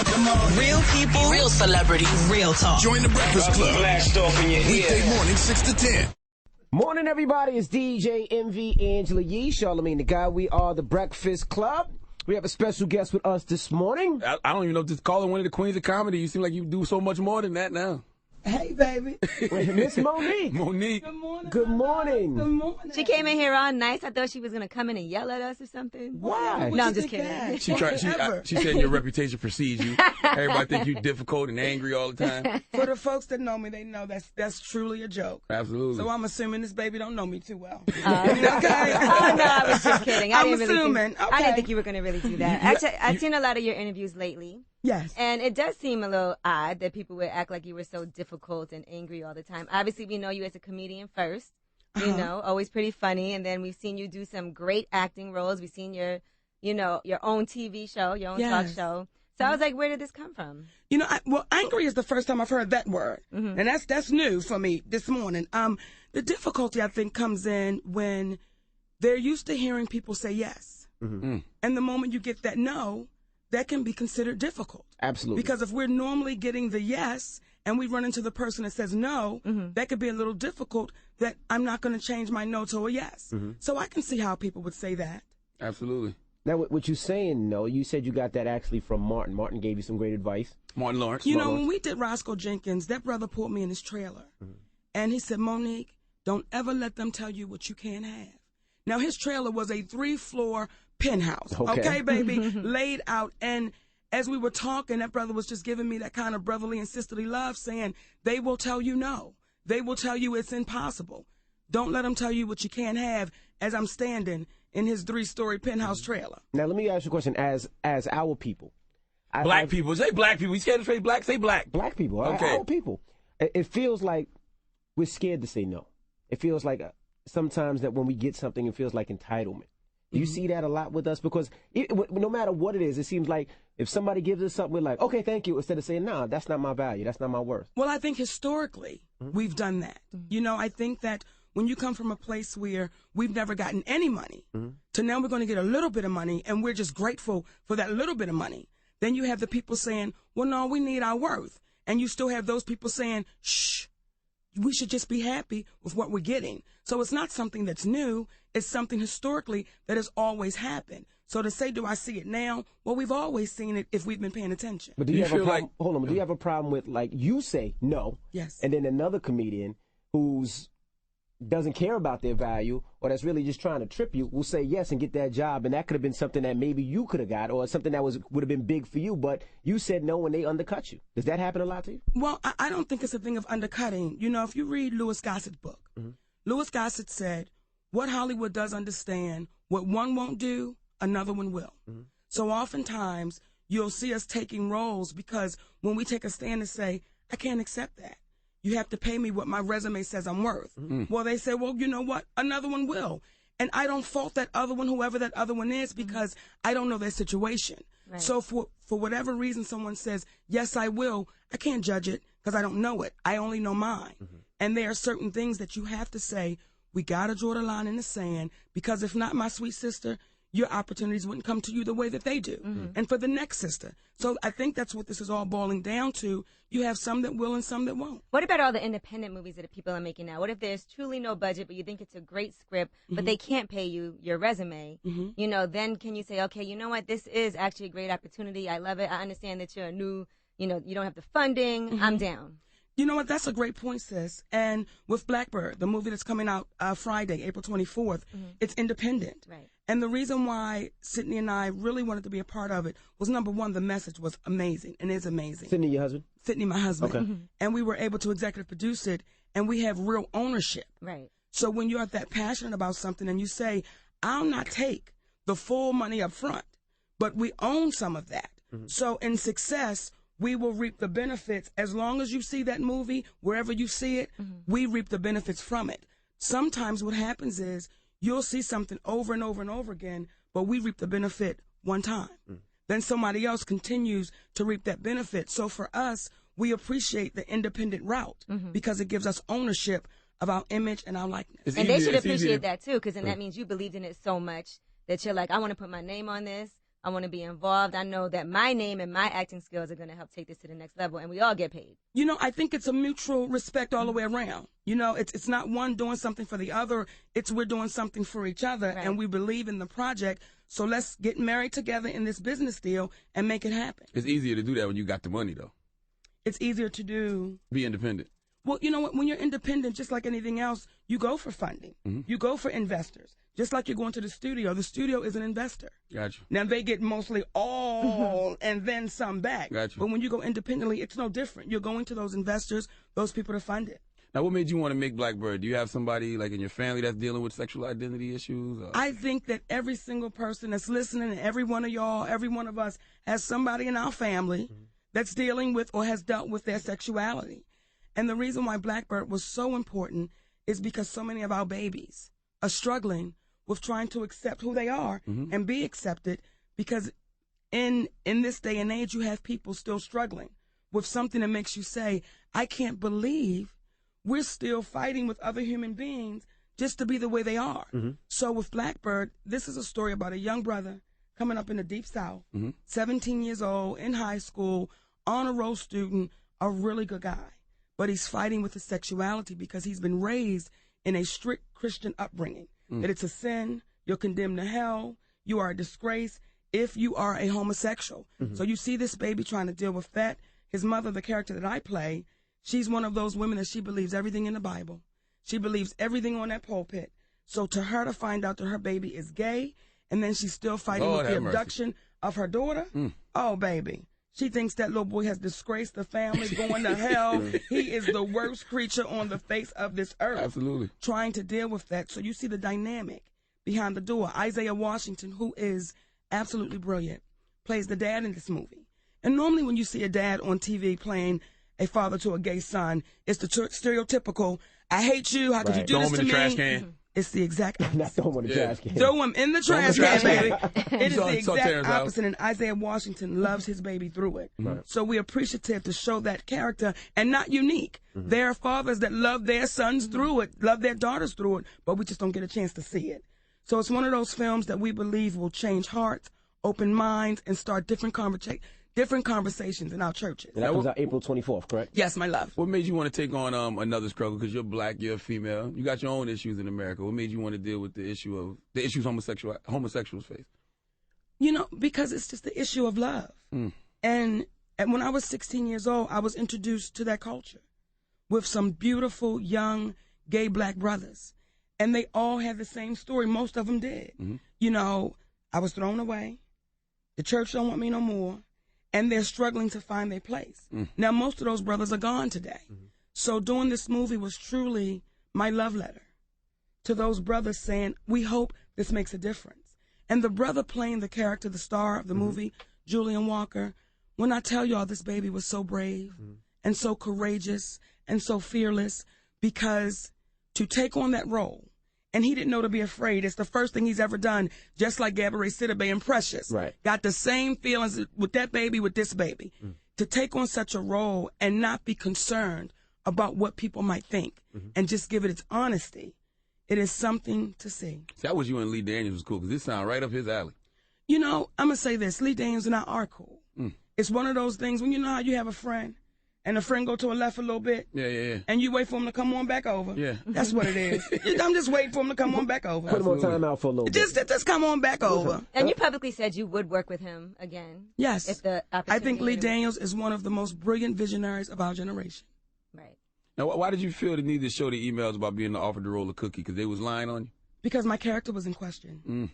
Come on. Real people, real celebrities, real talk. Join the Breakfast Club. Blast off in your ear. Weekday morning, 6 to 10. Morning, everybody. It's DJ MV Angela Yee, Charlamagne the Guy. We are the Breakfast Club. We have a special guest with us this morning. I don't even know, just call her one of the queens of comedy. You seem like you do so much more than that now. Hey, baby. Miss Monique. Monique. Good morning. Good morning. Good morning. She came in here all nice. I thought she was going to come in and yell at us or something. Why? No, I'm just kidding. She said your reputation precedes you. Everybody think you're difficult and angry all the time. For the folks that know me, they know that's truly a joke. Absolutely. So I'm assuming this baby don't know me too well. Okay. Oh, no, I was just kidding. I'm assuming. I didn't think you were going to really do that. Actually, I've seen a lot of your interviews lately. Yes. And it does seem a little odd that people would act like you were so difficult and angry all the time. Obviously, we know you as a comedian first, you know, always pretty funny. And then we've seen you do some great acting roles. We've seen your own TV show, your own talk show. So I was like, where did this come from? You know, angry is the first time I've heard that word. Mm-hmm. And that's new for me this morning. The difficulty, I think, comes in when they're used to hearing people say yes. Mm-hmm. And the moment you get that no, that can be considered difficult. Absolutely. Because if we're normally getting the yes and we run into the person that says no, that could be a little difficult, that I'm not going to change my no to a yes. Mm-hmm. So I can see how people would say that. Absolutely. Now, what you're saying, no, you said you got that actually from Martin. Martin gave you some great advice. Martin Lawrence. You know, when we did Roscoe Jenkins, that brother pulled me in his trailer. Mm-hmm. And he said, Monique, don't ever let them tell you what you can't have. Now, his trailer was a 3-floor penthouse, okay baby, laid out. And as we were talking, that brother was just giving me that kind of brotherly and sisterly love, saying, they will tell you no. They will tell you it's impossible. Don't let them tell you what you can't have, as I'm standing in his 3-story penthouse trailer. Now, let me ask you a question. As our people. Black people. Say black people. You scared to say black? Say black. Black people. Okay. Our people. It feels like we're scared to say no. It feels like sometimes that when we get something, it feels like entitlement. Do you see that a lot with us? Because no matter what it is, it seems like if somebody gives us something, we're like, okay, thank you, instead of saying, no, that's not my value, that's not my worth. Well, I think historically we've done that. You know, I think that when you come from a place where we've never gotten any money to now we're going to get a little bit of money and we're just grateful for that little bit of money, then you have the people saying, well, no, we need our worth. And you still have those people saying, shh, we should just be happy with what we're getting. So it's not something that's new. It's something historically that has always happened. So to say, do I see it now? Well, we've always seen it if we've been paying attention. But do you have a problem? Hold on. But do you have a problem with, like, you say no? Yes. And then another comedian who's doesn't care about their value, or that's really just trying to trip you, will say yes and get that job, and that could have been something that maybe you could have got, or something that would have been big for you, but you said no and they undercut you. Does that happen a lot to you? Well, I don't think it's a thing of undercutting. You know, if you read Louis Gossett's book, Louis Gossett said, what Hollywood does understand, what one won't do, another one will. So oftentimes, you'll see us taking roles because when we take a stand and say, I can't accept that. You have to pay me what my resume says I'm worth. Well, they say, well, you know what? Another one will. And I don't fault that other one, whoever that other one is, because I don't know their situation. Right. So for whatever reason someone says, yes, I will, I can't judge it because I don't know it. I only know mine. And there are certain things that you have to say, we got to draw the line in the sand, because if not, my sweet sister, your opportunities wouldn't come to you the way that they do. And for the next sister. So I think that's what this is all boiling down to. You have some that will and some that won't. What about all the independent movies that people are making now? What if there's truly no budget, but you think it's a great script, but they can't pay you your resume? You know, then can you say, okay, you know what, this is actually a great opportunity. I love it. I understand that you're a new, you know, you don't have the funding. I'm down. You know what? That's a great point, sis. And with Blackbird, the movie that's coming out Friday, April 24th, it's independent. Right. And the reason why Sydney and I really wanted to be a part of it was, number one, the message was amazing and is amazing. Sydney, your husband? Sydney, my husband. Okay. And we were able to executive produce it, and we have real ownership. Right. So when you're that passionate about something and you say, I'll not take the full money up front, but we own some of that. So in success, we will reap the benefits. As long as you see that movie, wherever you see it, we reap the benefits from it. Sometimes what happens is you'll see something over and over and over again, but we reap the benefit one time. Then somebody else continues to reap that benefit. So for us, we appreciate the independent route because it gives us ownership of our image and our likeness. And they should appreciate that too, because then that means you believed in it so much that you're like, I want to put my name on this. I want to be involved. I know that my name and my acting skills are going to help take this to the next level, and we all get paid. You know, I think it's a mutual respect all the way around. You know, it's not one doing something for the other. It's we're doing something for each other, Right. and we believe in the project. So let's get married together in this business deal and make it happen. It's easier to do that when you got the money, though. It's easier to do. Be independent. Well, you know what? When you're independent, just like anything else, you go for funding. You go for investors. Just like you're going to the studio is an investor. Gotcha. Now, they get mostly all and then some back. Gotcha. But when you go independently, it's no different. You're going to those investors, those people to fund it. Now, what made you want to make Blackbird? Do you have somebody like in your family that's dealing with sexual identity issues? Or? I think that every single person that's listening, and every one of y'all, every one of us, has somebody in our family that's dealing with or has dealt with their sexuality. And the reason why Blackbird was so important is because so many of our babies are struggling with trying to accept who they are and be accepted, because in this day and age, you have people still struggling with something that makes you say, I can't believe we're still fighting with other human beings just to be the way they are. So with Blackbird, this is a story about a young brother coming up in the Deep South, 17 years old, in high school, honor roll student, a really good guy. But he's fighting with his sexuality because he's been raised in a strict Christian upbringing. That it's a sin, you're condemned to hell, you are a disgrace if you are a homosexual. So you see this baby trying to deal with that. His mother, the character that I play, she's one of those women that she believes everything in the Bible. She believes everything on that pulpit. So to her to find out that her baby is gay, and then she's still fighting with the abduction of her daughter, oh, baby. She thinks that little boy has disgraced the family, going to hell. He is the worst creature on the face of this earth. Absolutely. Trying to deal with that. So you see the dynamic behind the door. Isaiah Washington, who is absolutely brilliant, plays the dad in this movie. And normally when you see a dad on TV playing a father to a gay son, it's the stereotypical, I hate you, how could you do this to me? Throw him in the trash can. It's the exact opposite. Not throw him in the trash can. Throw him in the trash can, baby. It is the exact Terrence out. opposite, and Isaiah Washington loves his baby through it. So we're appreciative to show that character, and not unique. There are fathers that love their sons through it, love their daughters through it, but we just don't get a chance to see it. So it's one of those films that we believe will change hearts, open minds, and start different conversations in our churches. And that comes out April 24th, correct? Yes, my love. What made you want to take on another struggle? Because you're black, you're a female, you got your own issues in America. What made you want to deal with the issues homosexuals face? You know, because it's just the issue of love. And when I was 16 years old, I was introduced to that culture with some beautiful, young, gay black brothers. And they all had the same story. Most of them did. You know, I was thrown away. The church don't want me no more. And they're struggling to find their place. Now, most of those brothers are gone today. So doing this movie was truly my love letter to those brothers, saying, we hope this makes a difference. And the brother playing the character, the star of the movie, Julian Walker, when I tell y'all this baby was so brave and so courageous and so fearless, because to take on that role, and he didn't know to be afraid. It's the first thing he's ever done, just like Gabourey Sidibe and Precious. Right. Got the same feelings with that baby, with this baby. To take on such a role and not be concerned about what people might think and just give it its honesty, it is something to see. See, I wish you and Lee Daniels was cool, because this sounds right up his alley. You know, I'm going to say this. Lee Daniels and I are cool. It's one of those things when you know how you have a friend, and the friend go to a left a little bit. Yeah. And you wait for him to come on back over. Yeah. That's what it is. I'm just waiting for him to come on back over. Put him on time out for a little bit. Just come on back over. And you publicly said you would work with him again. Yes. If the I opportunity think Lee arose. Daniels is one of the most brilliant visionaries of our generation. Right. Now, why did you feel the need to show the emails about being offered the role of Cookie? Because they was lying on you? Because my character was in question.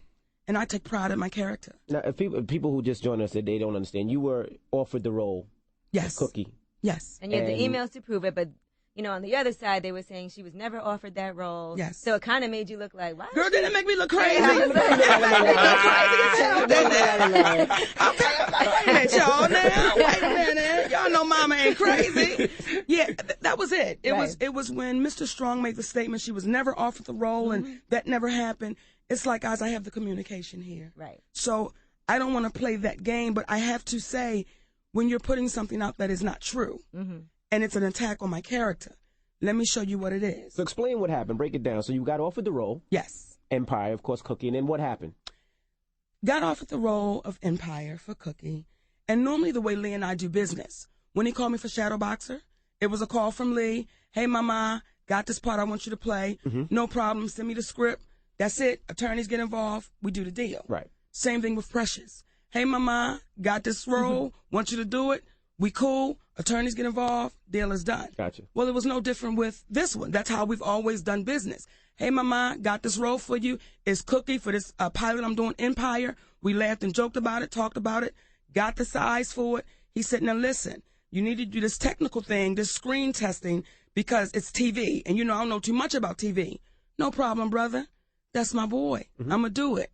And I take pride in my character. Now, if people who just joined us, they don't understand. You were offered the role Yes. of Cookie. Yes. And you had the emails to prove it, but, you know, on the other side, they were saying she was never offered that role. Yes. So it kind of made you look like, wow. Girl, didn't it make me look crazy? Yeah, It made me look crazy as hell, didn't it? Okay, I'm like, wait a minute, y'all now. Wait a minute. Y'all know mama ain't crazy. Yeah, that was it. It was when Mr. Strong made the statement she was never offered the role, and that never happened. It's like, guys, I have the communication here. Right. So I don't want to play that game, but I have to say, when you're putting something out that is not true, and it's an attack on my character, let me show you what it is. So explain what happened. Break it down. So you got offered the role. Yes. Empire, of course, Cookie. And then what happened? got offered the role of Empire for Cookie. And normally the way Lee and I do business, when he called me for Shadow Boxer, it was a call from Lee. Hey, mama, got this part I want you to play. No problem. Send me the script. That's it. Attorneys get involved. We do the deal. Right. Same thing with Precious. Hey, mama, got this role. Want you to do it. We cool. Attorneys get involved. Deal is done. Gotcha. Well, it was no different with this one. That's how we've always done business. Hey, mama, got this role for you. It's Cookie for this pilot I'm doing, Empire. We laughed and joked about it, talked about it, got the size for it. He said, now listen, you need to do this technical thing, this screen testing, because it's TV. And, I don't know too much about TV. No problem, brother. That's my boy. I'm going to do it.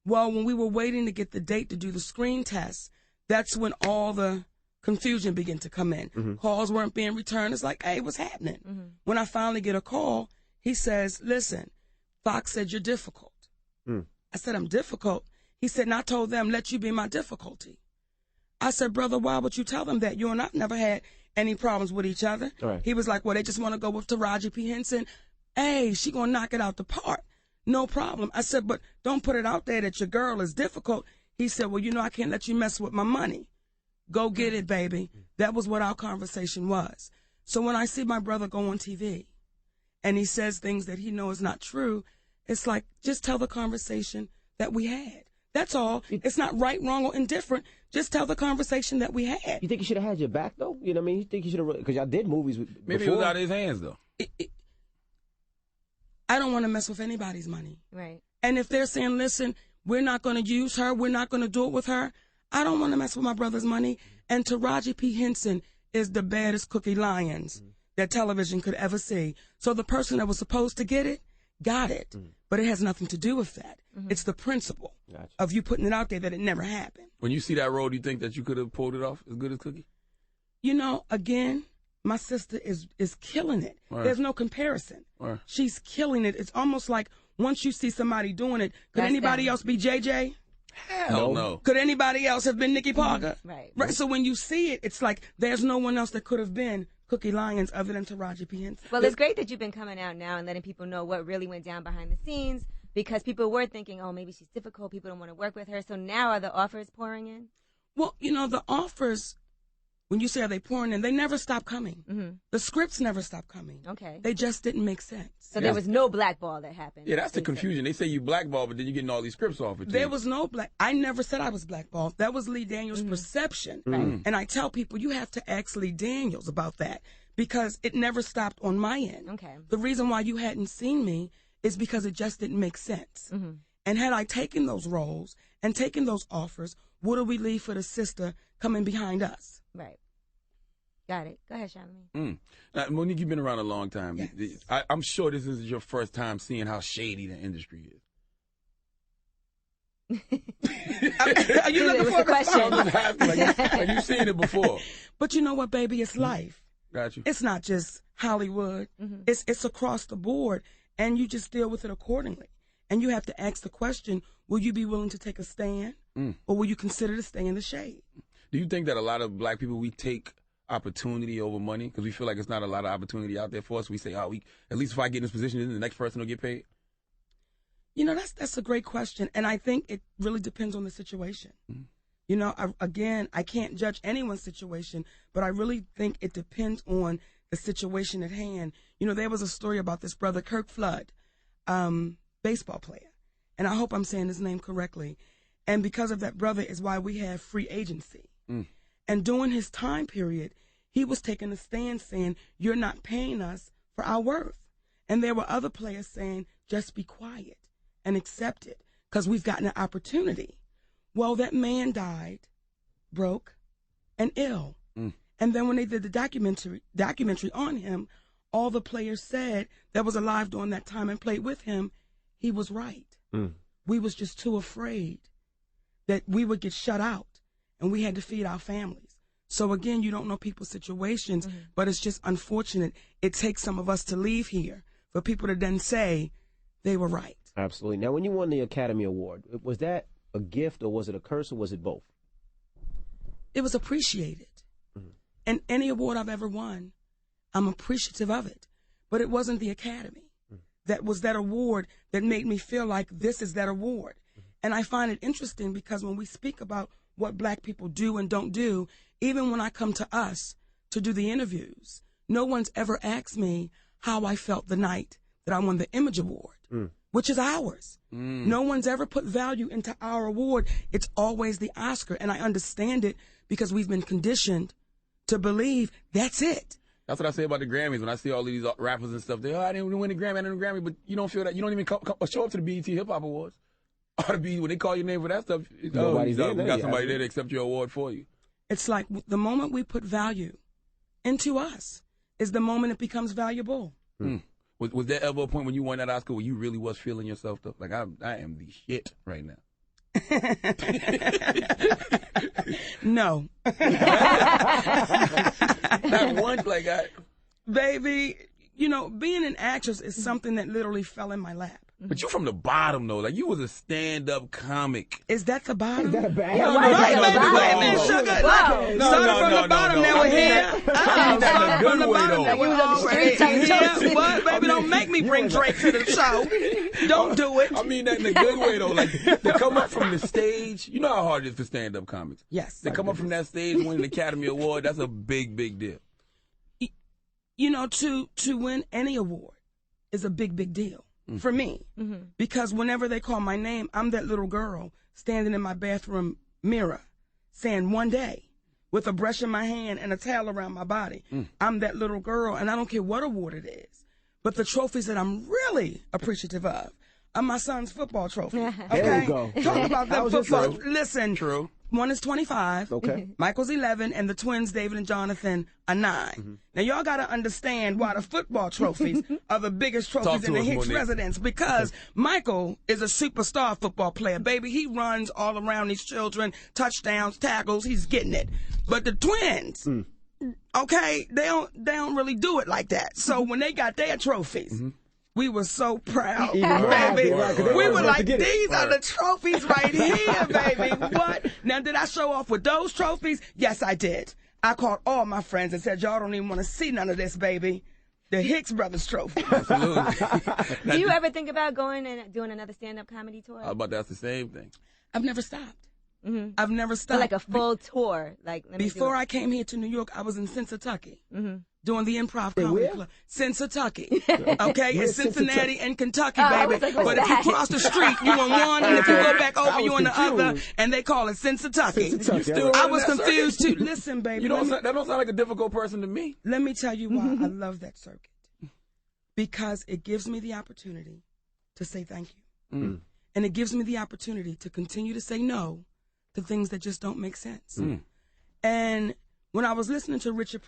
Well, when we were waiting to get the date to do the screen test, that's when all the confusion began to come in. Calls weren't being returned. It's like, hey, what's happening? When I finally get a call, he says, listen, Fox said you're difficult. I said, I'm difficult? He said, and I told them, let you be my difficulty. I said, brother, why would you tell them that? You and I've never had any problems with each other. Right. He was like, well, they just want to go with Taraji P. Henson. Hey, she going to knock it out the park. No problem. I said, but don't put it out there that your girl is difficult. He said, well, I can't let you mess with my money. Go get it, baby. That was what our conversation was. So when I see my brother go on TV and he says things that he knows is not true, it's like, just tell the conversation that we had. That's all. It's not right, wrong, or indifferent. Just tell the conversation that we had. You think he should have had your back, though? You know what I mean? You think he should have, because y'all did movies Maybe before. it was out of his hands, though. I don't want to mess with anybody's money. Right. And if they're saying, listen, we're not going to use her, we're not going to do it with her, I don't want to mess with my brother's money. And Taraji P. Henson is the baddest Cookie Lions that television could ever see. So the person that was supposed to get it, got it. But it has nothing to do with that. It's the principle of you putting it out there that it never happened. When you see that role, do you think that you could have pulled it off as good as Cookie? Again, my sister is killing it. Right. There's no comparison. Right. She's killing it. It's almost like once you see somebody doing it, could That's anybody them. else be JJ? Hell no. Could anybody else have been Nikki Parker? Right. So when you see it, it's like there's no one else that could have been Cookie Lions other than Taraji P. Henson. Well, it's great that you've been coming out now and letting people know what really went down behind the scenes, because people were thinking, oh, maybe she's difficult, people don't want to work with her. So now are the offers pouring in? Well, the offers, when you say are they pouring in, they never stop coming. The scripts never stop coming. Okay. They just didn't make sense. So there was no blackball that happened. Yeah, that's the confusion. They say you blackball, but then you're getting all these scripts offered to There you. was no I never said I was blackballed. That was Lee Daniels' perception. And I tell people, you have to ask Lee Daniels about that, because it never stopped on my end. Okay. The reason why you hadn't seen me is because it just didn't make sense. And had I taken those roles and taken those offers, what do we leave for the sister coming behind us? Right. Got it. Go ahead, Charlamagne. Now, Monique, you've been around a long time. Yes. I'm sure this is your first time seeing how shady the industry is. Are you looking for a question? Like you've seen it before. But you know what, baby? It's life. Got you. It's not just Hollywood. It's across the board, and you just deal with it accordingly. And you have to ask the question, will you be willing to take a stand, or will you consider to stay in the shade? Do you think that a lot of black people, we take opportunity over money because we feel like it's not a lot of opportunity out there for us? We say, at least if I get in this position, then the next person will get paid? That's a great question, and I think it really depends on the situation. I can't judge anyone's situation, but I really think it depends on the situation at hand. There was a story about this brother, Kirk Flood, baseball player, and I hope I'm saying his name correctly. And because of that brother is why we have free agency. And during his time period, he was taking a stand saying, you're not paying us for our worth. And there were other players saying, just be quiet and accept it, because we've gotten an opportunity. Well, that man died, broke, and ill. And then when they did the documentary on him, all the players said that was alive during that time and played with him, he was right. We was just too afraid that we would get shut out, and we had to feed our families. So again, you don't know people's situations, but it's just unfortunate. It takes some of us to leave here for people to then say they were right. Absolutely. Now, when you won the Academy Award, was that a gift, or was it a curse, or was it both? It was appreciated. And any award I've ever won, I'm appreciative of it. But it wasn't the Academy. That was that award that made me feel like this is that award. And I find it interesting because when we speak about what black people do and don't do, even when I come to us to do the interviews, no one's ever asked me how I felt the night that I won the Image Award, which is ours. No one's ever put value into our award. It's always the Oscar. And I understand it because we've been conditioned to believe that's it. That's what I say about the Grammys. When I see all of these rappers and stuff, I didn't win the Grammy, I didn't win the Grammy, but you don't feel that. You don't even show up to the BET Hip Hop Awards. Or the BET, when they call your name for that stuff, we got somebody there to accept your award for you. It's like the moment we put value into us is the moment it becomes valuable. Was there ever a point when you won that Oscar where you really was feeling yourself, though? Like, I am the shit right now. No. Not once, Baby, you know, being an actress is something that literally fell in my lap. But you from the bottom, though. Like, you was a stand-up comic. Is that the bottom? Is that a bad? No, right, baby. Wait a minute, sugar. Wow. Started from the bottom, now we're here. Started from the bottom, now we're already here. What, baby? Don't make me bring Drake to the show. Don't do it. I mean that in a good way, though. Like, to come up from the stage, you know how hard it is for stand-up comics. Yes. To come up from that stage, win an Academy Award, that's a big, big deal. You know, to win any award is a big, big deal. For me, because whenever they call my name, I'm that little girl standing in my bathroom mirror saying one day with a brush in my hand and a towel around my body. I'm that little girl, and I don't care what award it is. But the trophies that I'm really appreciative of are my son's football trophy. Okay? There you go. Talk about that football. True. Listen. True. One is 25. Okay. Michael's 11, and the twins, David and Jonathan, are 9. Now, y'all got to understand why the football trophies are the biggest trophies in the Hicks residence, because Michael is a superstar football player, baby. He runs all around these children, touchdowns, tackles, he's getting it. But the twins, okay, they don't really do it like that. So when they got their trophies, we were so proud, baby. We were like, these are the trophies right here, baby. What? Now, did I show off with those trophies? Yes, I did. I called all my friends and said, y'all don't even want to see none of this, baby. The Hicks Brothers trophy. Absolutely. Do you ever think about going and doing another stand-up comedy tour? I was about to ask the same thing. I've never stopped. I've never stopped. But like a full tour. Like before I came here to New York, I was in Cincinnati. Doing the Improv Comedy Club. Cincinnati. Okay? It's Cincinnati and Kentucky, baby. Like, but if you cross the street, you in one, and if you go back over, you in the other, and they call it Cincinnati. I was confused, too. Listen, baby. That don't sound like a difficult person to me. Let me tell you why I love that circuit. Because it gives me the opportunity to say thank you. And it gives me the opportunity to continue to say no to things that just don't make sense. And when I was listening to Richard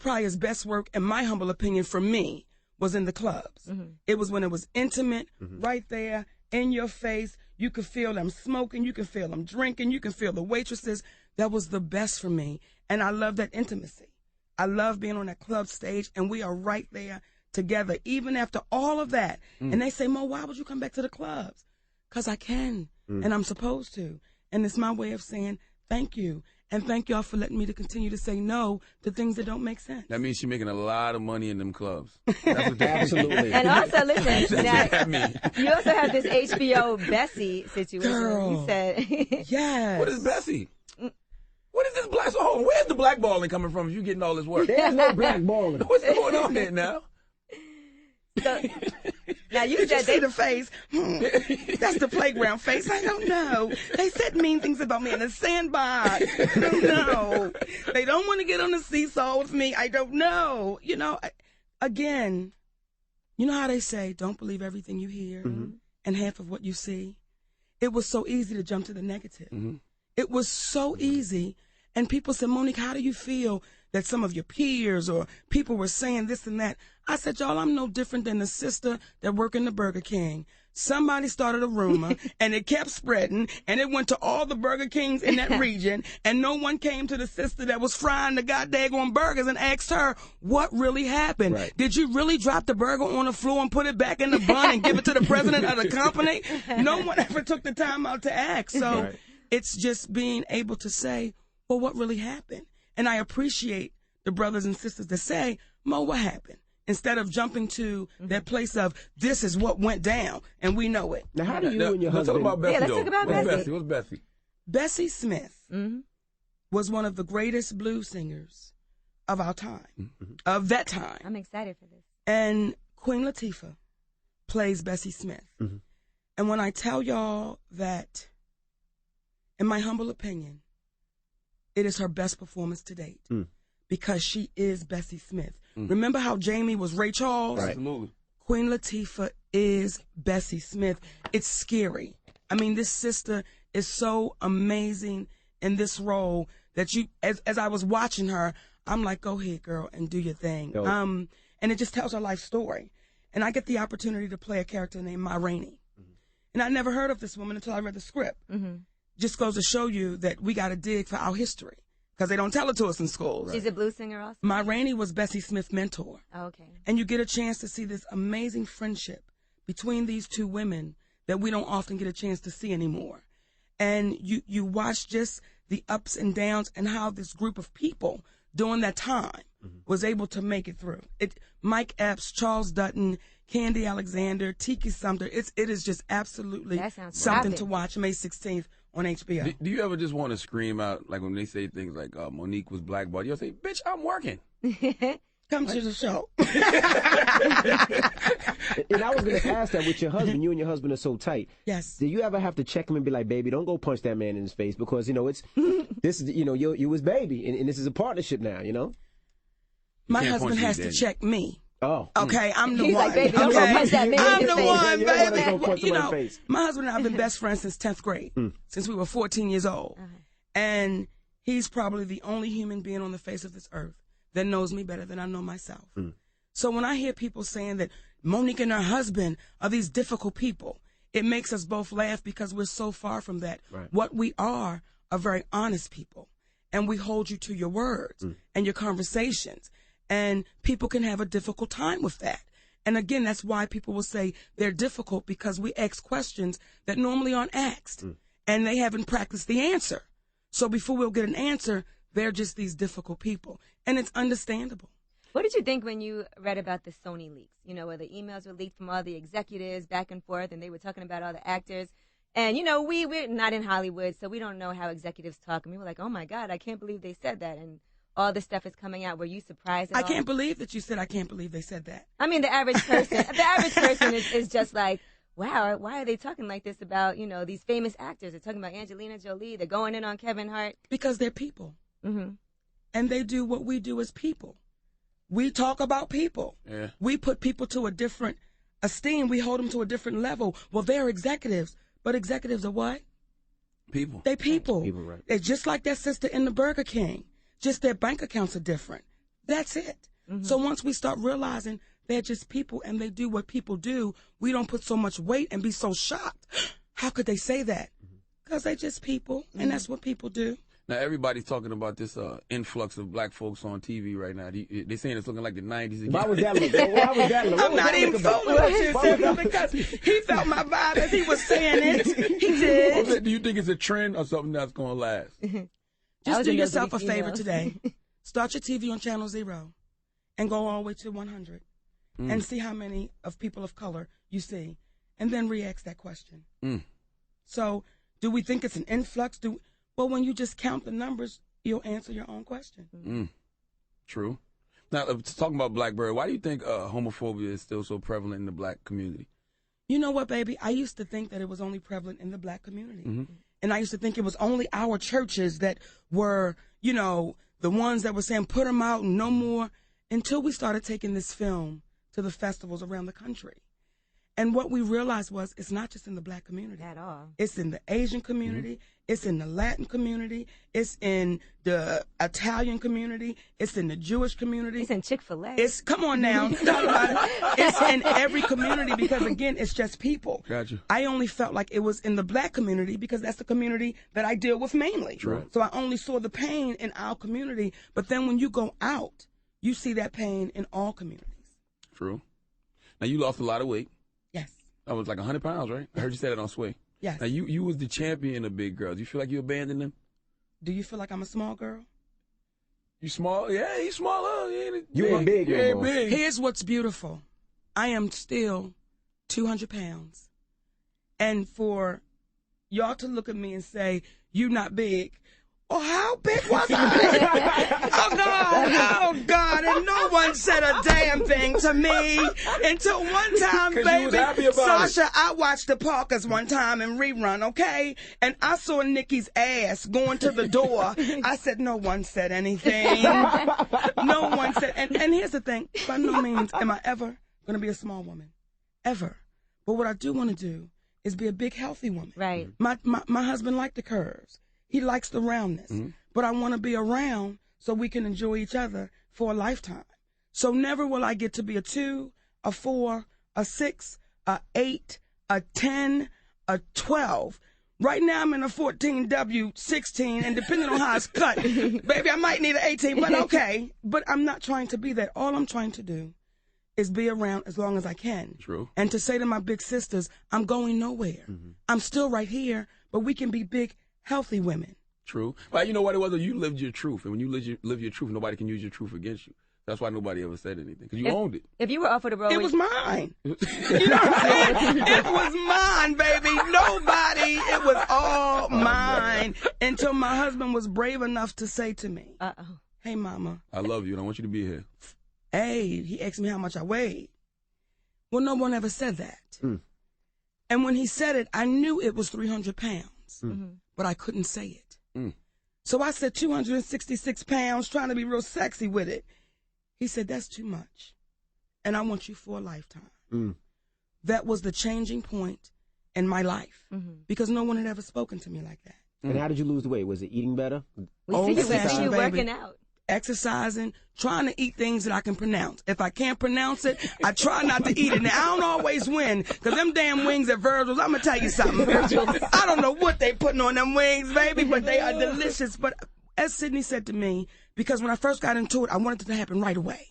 Pryor's best work, in my humble opinion, for me, was in the clubs. It was when it was intimate, right there, in your face. You could feel them smoking, you could feel them drinking, you can feel the waitresses. That was the best for me. And I love that intimacy. I love being on that club stage, and we are right there together, even after all of that. And they say, Mo, why would you come back to the clubs? Because I can, and I'm supposed to. And it's my way of saying thank you. And thank y'all for letting me to continue to say no to things that don't make sense. That means she's making a lot of money in them clubs. That's what Absolutely. And also, listen, that means. You also have this HBO Bessie situation. Girl. You said, Yes. What is Bessie? What is this black? Oh, where's the blackballing coming from if you're getting all this work? There's no blackballing. What's going on there now? so, now you Did you said see the face? That's the playground face. I don't know. They said mean things about me in the sandbox. I don't know. They don't want to get on the seesaw with me. I don't know. You know, again, you know how they say, don't believe everything you hear and half of what you see? It was so easy to jump to the negative. It was so easy. And people said, Monique, how do you feel that some of your peers or people were saying this and that? I said, y'all, I'm no different than the sister that worked in the Burger King. Somebody started a rumor, and it kept spreading, and it went to all the Burger Kings in that region, and no one came to the sister that was frying the goddamn burgers and asked her what really happened. Right. Did you really drop the burger on the floor and put it back in the bun and give it to the president of the company? No one ever took the time out to ask. So it's just being able to say, well, what really happened? And I appreciate the brothers and sisters that say, Mo, what happened? instead of jumping to that place of this is what went down and we know it. Now, how do you and your husband? Talk about Bessie, let's talk about Bessie. What's Bessie? Bessie Smith was one of the greatest blues singers of our time, of that time. I'm excited for this. And Queen Latifah plays Bessie Smith. And when I tell y'all that, in my humble opinion, it is her best performance to date because she is Bessie Smith. Remember how Jamie was Ray Charles? Right. Absolutely. Queen Latifah is Bessie Smith. It's scary. I mean, this sister is so amazing in this role that you, as I was watching her, I'm like, go ahead, girl, and do your thing. And it just tells her life story. And I get the opportunity to play a character named Ma Rainey. And I never heard of this woman until I read the script. Just goes to show you that we got to dig for our history because they don't tell it to us in school. She's a blues singer also? Ma Rainey was Bessie Smith's mentor. Oh, okay. And you get a chance to see this amazing friendship between these two women that we don't often get a chance to see anymore. And you watch just the ups and downs and how this group of people during that time was able to make it through. Mike Epps, Charles Dutton, Candy Alexander, Tiki Sumter. It is just absolutely something to watch May 16th on HBO. Do you ever just want to scream out, like when they say things like Monique was blackballed, you'll say, bitch, I'm working. Come to the show. And I was going to ask that with your husband. You and your husband are so tight. Yes. Do you ever have to check him and be like, baby, don't go punch that man in his face because, it's, this is, you his baby and this is a partnership now, My husband has to check me. Oh. Okay, I'm the He's one. like, baby, don't go punch that man I'm in the his one, face. baby. My husband and I have been best friends since 10th grade, since we were 14 years old. And he's probably the only human being on the face of this earth that knows me better than I know myself. So when I hear people saying that Monique and her husband are these difficult people, it makes us both laugh because we're so far from that. Right. What we are very honest people. And we hold you to your words and your conversations. And people can have a difficult time with that. And again, that's why people will say they're difficult because we ask questions that normally aren't asked. And they haven't practiced the answer. So before we'll get an answer, they're just these difficult people. And it's understandable. What did you think when you read about the Sony leaks? Where the emails were leaked from all the executives back and forth, and they were talking about all the actors. And, we're not in Hollywood, so we don't know how executives talk. And we were like, oh, my God, I can't believe they said that. And all this stuff is coming out. Were you surprised at all? I can't believe that you said I can't believe they said that. I mean, the average person is just like, wow, why are they talking like this about, these famous actors? They're talking about Angelina Jolie. They're going in on Kevin Hart. Because they're people. And they do what we do as people. We talk about people. Yeah. We put people to a different esteem. We hold them to a different level. Well, they're executives. But executives are what? People. They people. People, right. They're just like that sister in the Burger King. Just their bank accounts are different. That's it. So once we start realizing they're just people and they do what people do, we don't put so much weight and be so shocked. How could they say that? Because they're just people, and that's what people do. Now, everybody's talking about this influx of black folks on TV right now. They're saying it's looking like the 90s again. Why was that look? Why was that look? I'm not even fooling with you, Samuel, because he felt my vibe as he was saying it. He did. Do you think it's a trend or something that's going to last? Just do yourself a favor today. Start your TV on Channel 0 and go all the way to 100 and see how many of people of color you see, and then re-ask that question. So do we think it's an influx? Well, when you just count the numbers, you'll answer your own question. True. Now, talking about Blackbird, why do you think homophobia is still so prevalent in the black community? You know what, baby? I used to think that it was only prevalent in the black community. And I used to think it was only our churches that were, the ones that were saying, put them out and no more, until we started taking this film to the festivals around the country. And what we realized was it's not just in the black community. At all. It's in the Asian community. It's in the Latin community. It's in the Italian community. It's in the Jewish community. It's in Chick-fil-A. Come on now. Talk about it. It's in every community because, again, it's just people. Gotcha. I only felt like it was in the black community because that's the community that I deal with mainly. True. So I only saw the pain in our community. But then when you go out, you see that pain in all communities. True. Now, you lost a lot of weight. Yes. That was like 100 pounds, right? I heard you say that on Sway. Yes. Now, you was the champion of big girls. You feel like you abandoned them? Do you feel like I'm a small girl? You small? Yeah, he's smaller. You ain't big. You ain't big. Here's what's beautiful. I am still 200 pounds. And for y'all to look at me and say, you not big. Oh, how big was I? Oh, God. And no one said a damn thing to me until one time, baby. Sasha, I watched the Parkers one time in rerun, okay? And I saw Nikki's ass going to the door. I said, no one said anything. No one said. And here's the thing. By no means am I ever going to be a small woman. Ever. But what I do want to do is be a big, healthy woman. Right. My husband liked the curves. He likes the roundness. But I want to be around so we can enjoy each other for a lifetime. So never will I get to be a 2, a 4, a 6, a 8, a 10, a 12. Right now I'm in a 14W, 16, and depending on how it's cut, baby, I might need an 18, but okay. But I'm not trying to be that. All I'm trying to do is be around as long as I can. True. And to say to my big sisters, I'm going nowhere. I'm still right here, but we can be big, healthy women. True. But you know what it was? You lived your truth. And when you live your truth, nobody can use your truth against you. That's why nobody ever said anything. Because you owned it. If you were offered a role... It was mine. You know what I'm saying? It was mine, baby. Nobody. It was all mine. Until my husband was brave enough to say to me, hey, mama. I love you and I want you to be here. Hey, he asked me how much I weighed. Well, no one ever said that. And when he said it, I knew it was 300 pounds. But I couldn't say it. So I said 266 pounds, trying to be real sexy with it. He said, that's too much. And I want you for a lifetime. That was the changing point in my life. Because no one had ever spoken to me like that. And how did you lose the weight? Was it eating better? We see you working out. Exercising, trying to eat things that I can pronounce. If I can't pronounce it, I try not to eat it. Now, I don't always win, because them damn wings at Virgil's, I'm going to tell you something. I don't know what they putting on them wings, baby, but they are delicious. But as Sydney said to me, because when I first got into it, I wanted it to happen right away.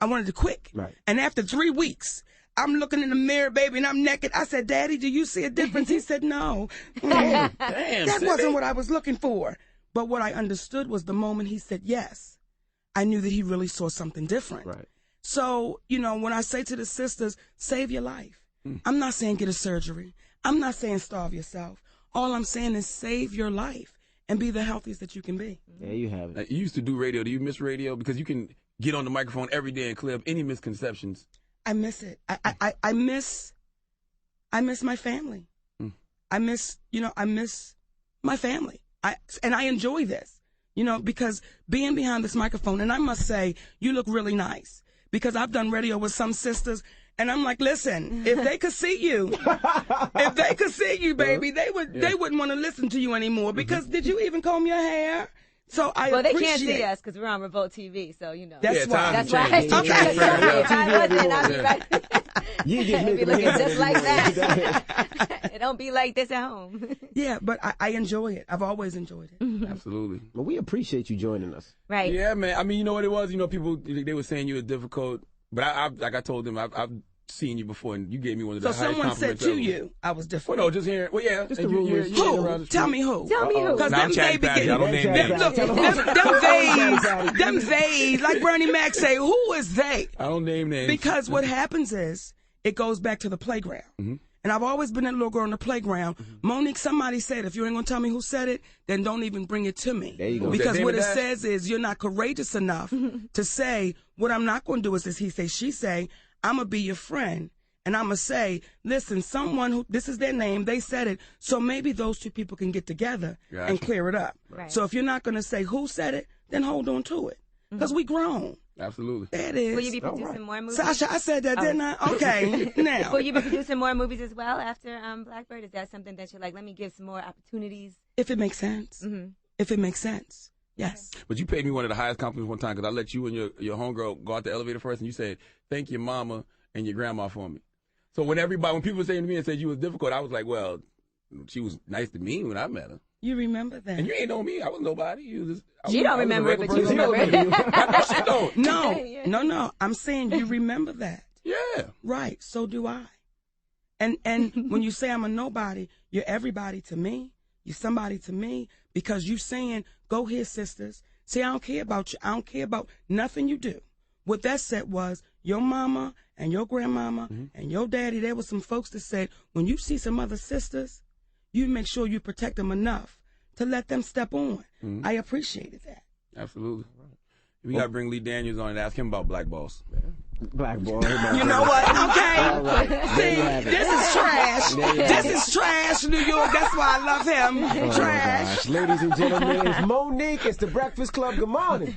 I wanted it quick. Right. And after 3 weeks, I'm looking in the mirror, baby, and I'm naked. I said, Daddy, do you see a difference? He said, no. Damn, that wasn't what I was looking for. But what I understood was the moment he said yes, I knew that he really saw something different. Right. So, you know, when I say to the sisters, save your life, I'm not saying get a surgery. I'm not saying starve yourself. All I'm saying is save your life and be the healthiest that you can be. There you have it. You used to do radio. Do you miss radio? Because you can get on the microphone every day and clear up any misconceptions. I miss it. I miss my family. I miss my family. And I enjoy this, you know, because being behind this microphone, and I must say, you look really nice, because I've done radio with some sisters, and I'm like, listen, if they could see you, baby, they wouldn't want to listen to you anymore, because did you even comb your hair? So well, they can't see us because we're on Revolt TV, so you know. That's why. That's why. Okay. If I wasn't, I'd be right. You just be looking just like that. It don't be like this at home. Yeah, but I enjoy it. I've always enjoyed it. Absolutely. Well, we appreciate you joining us. Right. Yeah, man. I mean, you know what it was? You know, people, they were saying you were difficult, but I like I told them, I've seen you before, and you gave me one of the highest compliments. So someone said to you, I was different. Well, no, just hearing. Well, yeah. Just the rumors. Who? Tell me who. Tell me who. Because them baby them vase, like Bernie Mac say, who is they? I don't name names. Because what happens is, it goes back to the playground. And I've always been that little girl on the playground. Monique, somebody said, if you ain't going to tell me who said it, then don't even bring it to me. There you go. Because what it says is you're not courageous enough to say, what I'm not going to do is this he say, she say, I'm going to be your friend. And I'm going to say, listen, someone who, this is their name, they said it, so maybe those two people can get together and clear it up. Right. So if you're not going to say who said it, then hold on to it. Because we grown. Absolutely. There it is. Will you be producing more movies? Sasha, I said that, didn't I? Okay, now. Will you be producing more movies as well after Blackbird? Is that something that you're like, let me give some more opportunities? If it makes sense. If it makes sense. Yes. But you paid me one of the highest compliments one time because I let you and your homegirl go out the elevator first, and you said, thank your mama and your grandma for me. So when people were saying to me and said you was difficult, I was like, well, she was nice to me when I met her. You remember that. And you ain't know me. I was nobody. She don't remember it, but you remember it. She don't. No. I'm saying you remember that. Yeah. Right. So do I. And when you say I'm a nobody, you're everybody to me. You're somebody to me because you saying, go here, sisters. See, I don't care about you. I don't care about nothing you do. What that said was your mama and your grandmama and your daddy, there were some folks that said, when you see some other sisters, you make sure you protect them enough to let them step on. I appreciated that. Absolutely. We got to bring Lee Daniels on and ask him about Black Boss. Black boy. You know what? Okay. Right. See, this is trash. This is trash, New York. That's why I love him. Trash. Ladies and gentlemen, it's Monique. It's the Breakfast Club. Good morning.